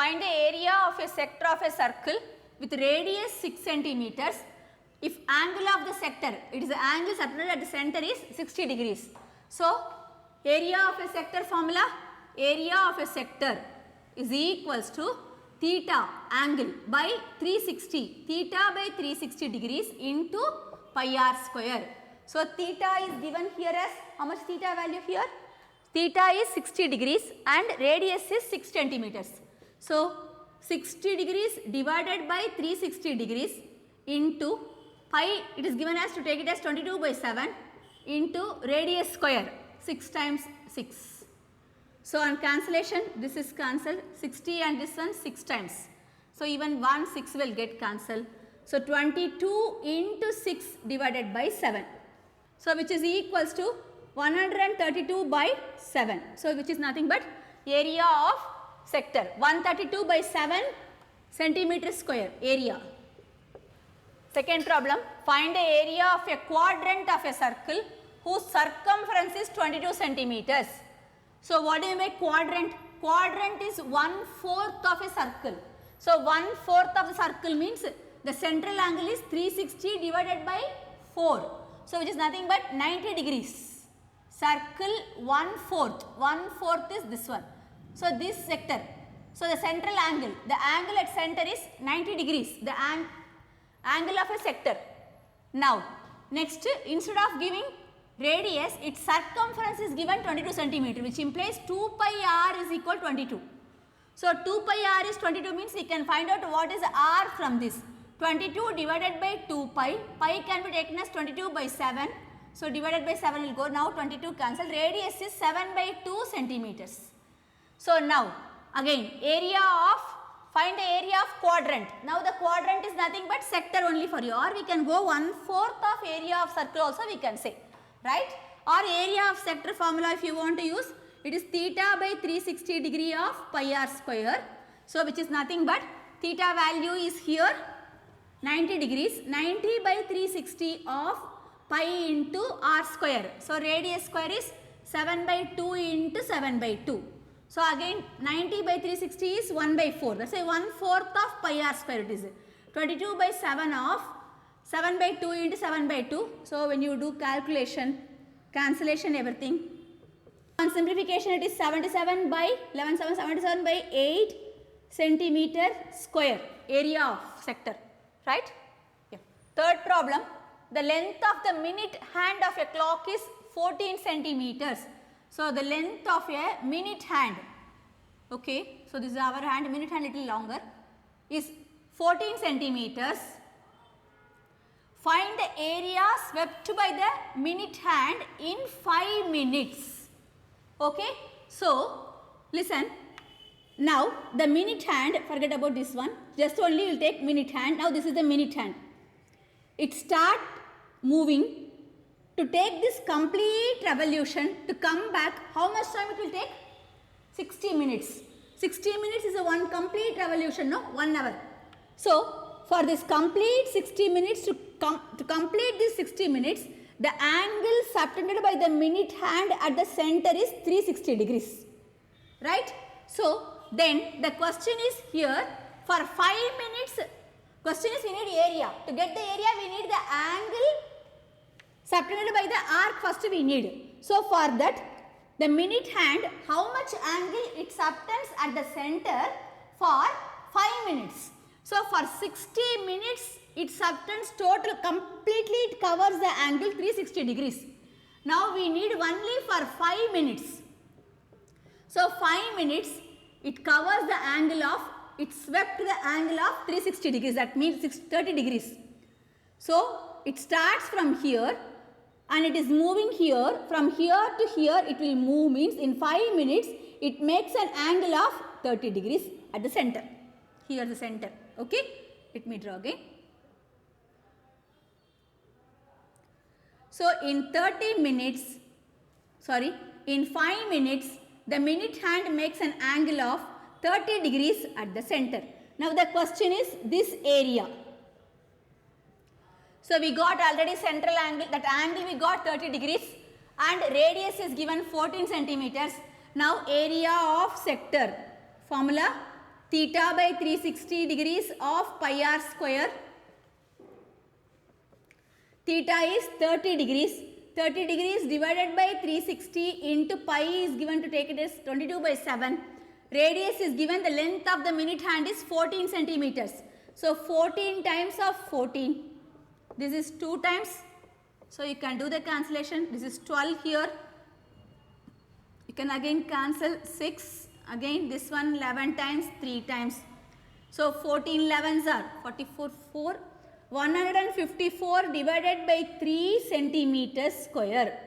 find the area of a sector of a circle with radius 6 centimeters. If angle of the sector, it is the angle subtended at the center is 60 degrees. So, area of a sector formula, area of a sector is equals to theta angle by 360, theta by 360 degrees into pi r square. So, theta is given here as, how much theta value here? Theta is 60 degrees and radius is 6 centimeters. So, 60 degrees divided by 360 degrees into pi, it is given as to take it as 22 by 7 into radius square, 6 times 6. So, on cancellation this is cancelled, 60 and this one 6 times. So, even 1 6 will get cancelled. So, 22 into 6 divided by 7. So, which is equals to 132 by 7. So, which is nothing but area of sector, 132 by 7 centimeter square area. Second problem, find the area of a quadrant of a circle whose circumference is 22 centimeters. So, what do you make quadrant? Quadrant is 1/4 of a circle. So, 1/4 of the circle means the central angle is 360 divided by 4. So, which is nothing but 90 degrees. Circle 1/4 is this one. So, this sector. So, the central angle, the angle at center is 90 degrees, the angle of a sector. Now, next instead of giving radius, its circumference is given 22 centimeter, which implies 2 pi r is equal 22. So, 2 pi r is 22 means we can find out what is r from this. 22 divided by 2 pi, pi can be taken as 22 by 7. So, divided by 7 will go, now 22 cancel, radius is 7 by 2 centimeters. So, now again area of, find the area of quadrant. Now, the quadrant is nothing but sector only for you, or we can go 1/4 of area of circle also we can say, right? Or area of sector formula if you want to use, it is theta by 360 degree of pi r square. So, which is nothing but theta value is here 90 degrees, 90 by 360 of pi into r square. So, radius square is 7 by 2 into 7 by 2. So, again 90 by 360 is 1 by 4, that is why 1/4 of pi r square it is 22 by 7 of 7 by 2 into 7 by 2. So, when you do calculation, cancellation everything, on simplification it is 77 by 11 7 77 by 8 centimeter square area of sector, right? Yeah. Third problem, the length of the minute hand of a clock is 14 centimeters. So, the length of a minute hand, okay, so this is our hand, minute hand little longer, is 14 centimeters. Find the area swept by the minute hand in 5 minutes. Okay. So, listen, now the minute hand, forget about this one, just only you will take minute hand. Now, this is the minute hand. It start moving. To take this complete revolution, to come back, how much time it will take? 60 minutes. 60 minutes is a one complete revolution, no? 1 hour. So, for this complete 60 minutes, to complete this 60 minutes, the angle subtended by the minute hand at the center is 360 degrees, right? So, then the question is here, for 5 minutes, question is we need area. To get the area, we need the angle subtended by the arc first we need. So, for that, the minute hand, how much angle it subtends at the center for 5 minutes. So, for 60 minutes, it subtends total, completely it covers the angle 360 degrees. Now, we need only for 5 minutes. So, 5 minutes, it covers the angle of, it swept the angle of 360 degrees, that means 30 degrees. So, it starts from here and it is moving here, from here to here it will move, means in 5 minutes it makes an angle of 30 degrees at the center, here the center, okay. Let me draw again. So, in 30 minutes, sorry, in 5 minutes the minute hand makes an angle of 30 degrees at the center. Now, the question is this area. So, we got already central angle, that angle we got 30 degrees and radius is given 14 centimeters. Now, area of sector formula, theta by 360 degrees of pi r square. Theta is 30 degrees. 30 degrees divided by 360 into pi is given to take it as 22 by 7. Radius is given, the length of the minute hand is 14 centimeters. So 14 times of 14. This is 2 times. So you can do the cancellation. This is 12 here. You can again cancel 6. Again this one 11 times, 3 times. So 14 11s are 44, 4. 154 divided by 3 centimeters square.